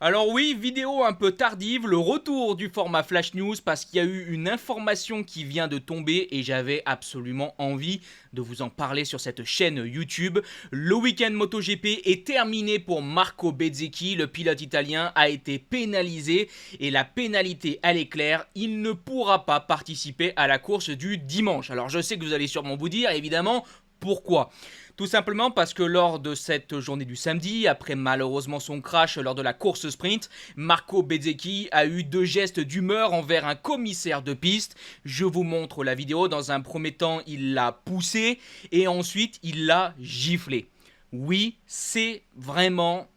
Alors oui, vidéo un peu tardive, le retour du format Flash News parce qu'il y a eu une information qui vient de tomber et j'avais absolument envie de vous en parler sur cette chaîne YouTube. Le week-end MotoGP est terminé pour Marco Bezzecchi, le pilote italien a été pénalisé et la pénalité elle est claire, il ne pourra pas participer à la course du dimanche. Alors je sais que vous allez sûrement vous dire évidemment pourquoi. Tout simplement parce que lors de cette journée du samedi, après malheureusement son crash lors de la course sprint, Marco Bezzecchi a eu deux gestes d'humeur envers un commissaire de piste. Je vous montre la vidéo. Dans un premier temps, il l'a poussé et ensuite il l'a giflé. Oui, c'est vraiment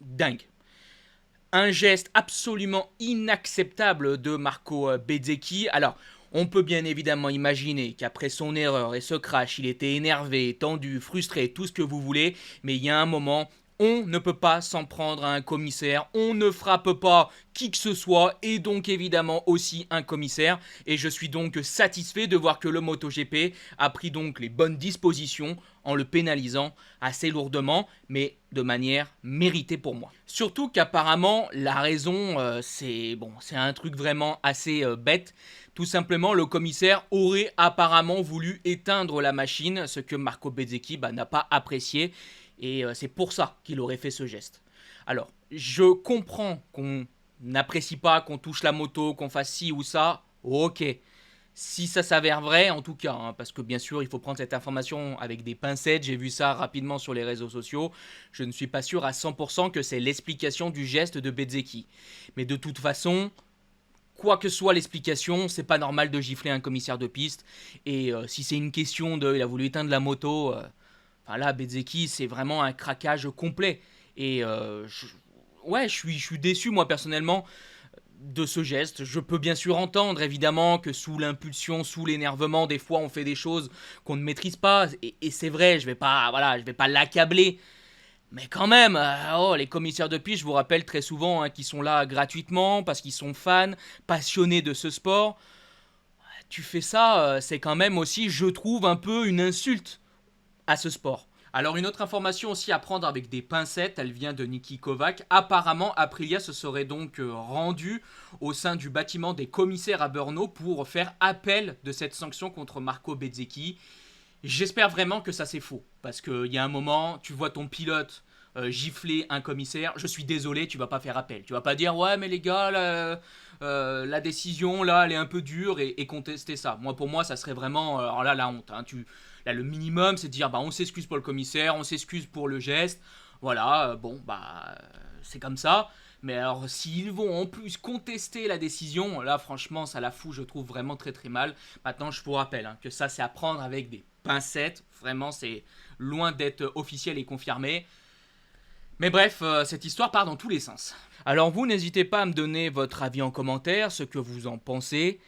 dingue. Un geste absolument inacceptable de Marco Bezzecchi. Alors, on peut bien évidemment imaginer qu'après son erreur et ce crash, il était énervé, tendu, frustré, tout ce que vous voulez, mais il y a un moment, on ne peut pas s'en prendre à un commissaire, on ne frappe pas qui que ce soit, et donc évidemment aussi un commissaire, et je suis donc satisfait de voir que le MotoGP a pris donc les bonnes dispositions en le pénalisant assez lourdement, mais de manière méritée pour moi. Surtout qu'apparemment, la raison, c'est un truc vraiment assez bête. Tout simplement, le commissaire aurait apparemment voulu éteindre la machine, ce que Marco Bezzecchi n'a pas apprécié, et c'est pour ça qu'il aurait fait ce geste. Alors, je comprends qu'on n'apprécie pas, qu'on touche la moto, qu'on fasse ci ou ça, ok. Si ça s'avère vrai, en tout cas, hein, parce que bien sûr, il faut prendre cette information avec des pincettes, j'ai vu ça rapidement sur les réseaux sociaux, je ne suis pas sûr à 100% que c'est l'explication du geste de Bezzecchi. Mais de toute façon, quoi que soit l'explication, c'est pas normal de gifler un commissaire de piste, et si c'est une question de il a voulu éteindre la moto, enfin là, Bezzecchi, c'est vraiment un craquage complet. Et ouais, je suis déçu moi personnellement de ce geste. Je peux bien sûr entendre évidemment que sous l'impulsion, sous l'énervement, des fois on fait des choses qu'on ne maîtrise pas et c'est vrai, je vais pas l'accabler. Mais quand même, les commissaires de piste, je vous rappelle très souvent qu'ils sont là gratuitement parce qu'ils sont fans, passionnés de ce sport. Tu fais ça, c'est quand même aussi, je trouve, un peu une insulte à ce sport. Alors une autre information aussi à prendre avec des pincettes, elle vient de Niki Kovac. Apparemment, Aprilia se serait donc rendu au sein du bâtiment des commissaires à Brno pour faire appel de cette sanction contre Marco Bezzecchi. J'espère vraiment que ça c'est faux, parce qu'il y a un moment, tu vois ton pilote gifler un commissaire, je suis désolé, tu vas pas faire appel. Tu vas pas dire ouais mais les gars, la décision là, elle est un peu dure et contester ça. Moi pour moi ça serait vraiment, alors là la honte. Hein. Là le minimum c'est de dire bah on s'excuse pour le commissaire, on s'excuse pour le geste, voilà, c'est comme ça. Mais alors, s'ils vont en plus contester la décision, là, franchement, ça la fout, je trouve vraiment très très mal. Maintenant, je vous rappelle que ça, c'est à prendre avec des pincettes. Vraiment, c'est loin d'être officiel et confirmé. Mais bref, cette histoire part dans tous les sens. Alors, vous, n'hésitez pas à me donner votre avis en commentaire, ce que vous en pensez.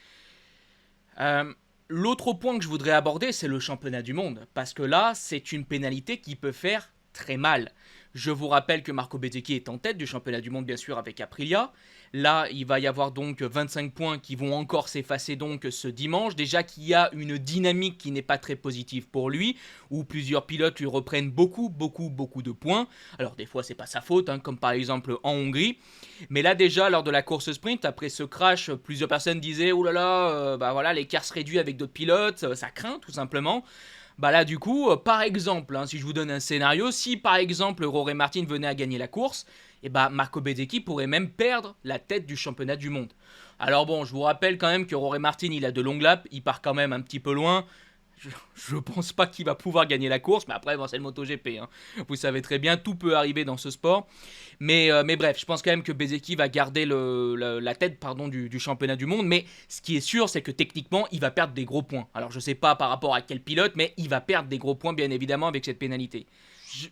L'autre point que je voudrais aborder, c'est le championnat du monde. Parce que là, c'est une pénalité qui peut faire très mal. Je vous rappelle que Marco Bezzecchi est en tête du championnat du monde, bien sûr, avec Aprilia. Là, il va y avoir donc 25 points qui vont encore s'effacer donc ce dimanche. Déjà qu'il y a une dynamique qui n'est pas très positive pour lui, où plusieurs pilotes lui reprennent beaucoup de points. Alors des fois, c'est pas sa faute, comme par exemple en Hongrie. Mais là déjà, lors de la course sprint, après ce crash, plusieurs personnes disaient « Oh là là, voilà, l'écart se réduit avec d'autres pilotes, ça craint tout simplement ». Bah là du coup, par exemple, si je vous donne un scénario, si par exemple Rory Martin venait à gagner la course, et bah Marco Bezzecchi pourrait même perdre la tête du championnat du monde. Alors bon, je vous rappelle quand même que Rory Martin, il a de longues laps, il part quand même un petit peu loin. Je pense pas qu'il va pouvoir gagner la course, mais après, c'est le MotoGP. Vous savez très bien, tout peut arriver dans ce sport. Mais bref, je pense quand même que Bezzecchi va garder la tête du championnat du monde. Mais ce qui est sûr, c'est que techniquement, il va perdre des gros points. Alors, je sais pas par rapport à quel pilote, mais il va perdre des gros points, bien évidemment, avec cette pénalité.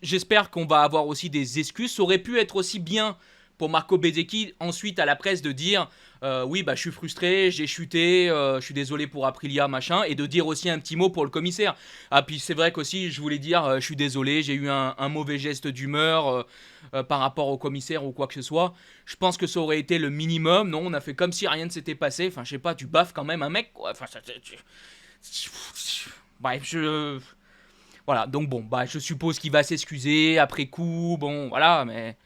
J'espère qu'on va avoir aussi des excuses. Ça aurait pu être aussi bien pour Marco Bezzecchi ensuite à la presse de dire oui je suis frustré, j'ai chuté, je suis désolé pour Aprilia machin, et de dire aussi un petit mot pour le commissaire. Ah puis c'est vrai qu'aussi je voulais dire je suis désolé, j'ai eu un mauvais geste d'humeur par rapport au commissaire ou quoi que ce soit. Je pense que ça aurait été le minimum. Non, on a fait comme si rien ne s'était passé. Enfin je sais pas, tu baffes quand même un mec quoi. Enfin bref, voilà, donc bon, je suppose qu'il va s'excuser après coup, bon, voilà, mais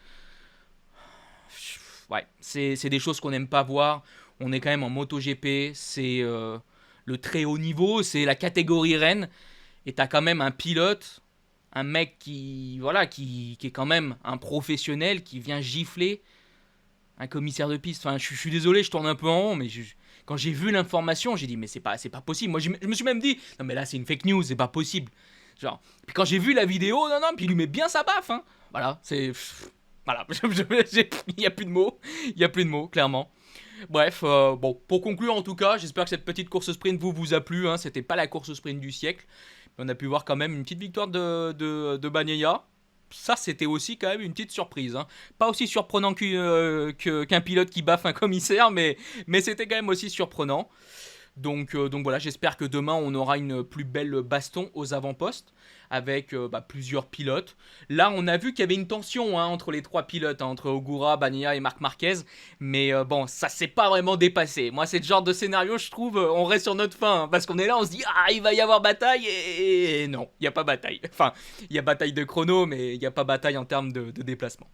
ouais, c'est des choses qu'on n'aime pas voir. On est quand même en MotoGP, c'est le très haut niveau, c'est la catégorie reine. Et t'as quand même un pilote, un mec qui, voilà, qui est quand même un professionnel, qui vient gifler un commissaire de piste. Enfin, je suis désolé, je tourne un peu en rond, mais quand j'ai vu l'information, j'ai dit, mais c'est pas possible. Moi, je me suis même dit, non, mais là, c'est une fake news, c'est pas possible. Genre, puis quand j'ai vu la vidéo, non, puis il lui met bien sa baffe, hein. Voilà, c'est. Voilà, il n'y a plus de mots, il n'y a plus de mots, clairement. Bref, bon, pour conclure en tout cas, j'espère que cette petite course sprint vous a plu, hein. C'était pas la course sprint du siècle, mais on a pu voir quand même une petite victoire de Bagnaia. Ça, c'était aussi quand même une petite surprise, hein. Pas aussi surprenant qu'un pilote qui baffe un commissaire, mais c'était quand même aussi surprenant. Donc voilà, j'espère que demain on aura une plus belle baston aux avant-postes avec plusieurs pilotes. Là, on a vu qu'il y avait une tension, hein, entre les trois pilotes, hein, entre Ogura, Bagnaia et Marc Marquez. Mais bon, ça s'est pas vraiment dépassé. Moi, c'est le genre de scénario, je trouve, on reste sur notre fin, hein, parce qu'on est là, on se dit, ah, il va y avoir bataille, et non, il n'y a pas bataille. Enfin, il y a bataille de chrono, mais il n'y a pas bataille en termes de déplacement,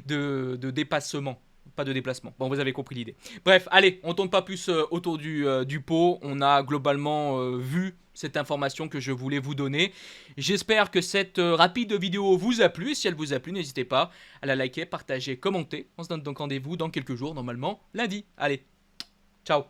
de dépassement. Pas de déplacement. Bon, vous avez compris l'idée. Bref, allez, on tourne pas plus autour du pot. On a globalement vu cette information que je voulais vous donner. J'espère que cette rapide vidéo vous a plu. Si elle vous a plu, n'hésitez pas à la liker, partager, commenter. On se donne donc rendez-vous dans quelques jours, normalement lundi. Allez, ciao.